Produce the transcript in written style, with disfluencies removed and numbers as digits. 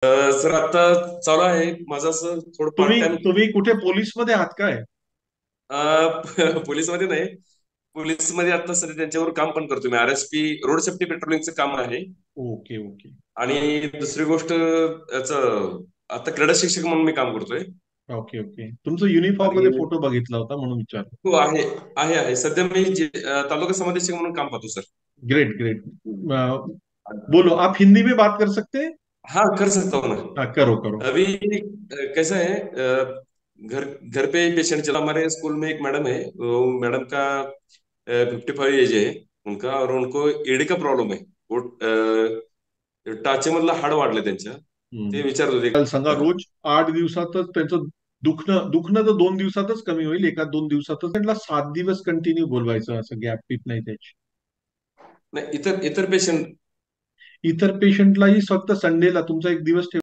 Sir आता चालू आहे माझं असं थोडं पार्ट तुम्ही टाइम. तुम्ही कुठे पोलीसमध्ये आहात काय? पोलीसमध्ये नाही. पोलीसमध्ये आता सध्या त्यांच्यावर काम पण करतो मी. RSP रोड सेफ्टी पेट्रोलिंगचं काम आहे. Okay okay. आणि दुसरी गोष्ट याचं आता क्रीडा शिक्षक म्हणून मी काम करतोय. Okay okay. तुमचं युनिफॉर्म आणि मध्ये फोटो बघितला होता म्हणून विचारलं. हो आहे. आहे सध्या मी तालुका समादेशक म्हणून काम पाहतो सर. Great great. बोलो, आप हिंदी में बात कर सकते हैं? हाँ, कर सकता हूँ ना। हाँ, करो करो। अभी कैसा है, घर घर पे पेशेंट चला। हमारे स्कूल में एक मैडम है, वो मैडम का 55 एज है उनका, और उनको एडी का प्रॉब्लेम है। वो टाचेमधलं हाड वाढलं त्यांच्या. ते विचारत होते काल सांगा, का. रोज 8 दिवसातच त्यांचं दुखणं दुखणं तर 2 दिवसातच कमी होईल, एका 2 दिवसातच. त्यांना 7 दिवस कंटिन्यू बोलवायचं, असं गॅप पीप नाही त्याची. नाही, इतर इतर पेशंट. इतर पेशंटलाही फक्त संडेला तुमचा एक दिवस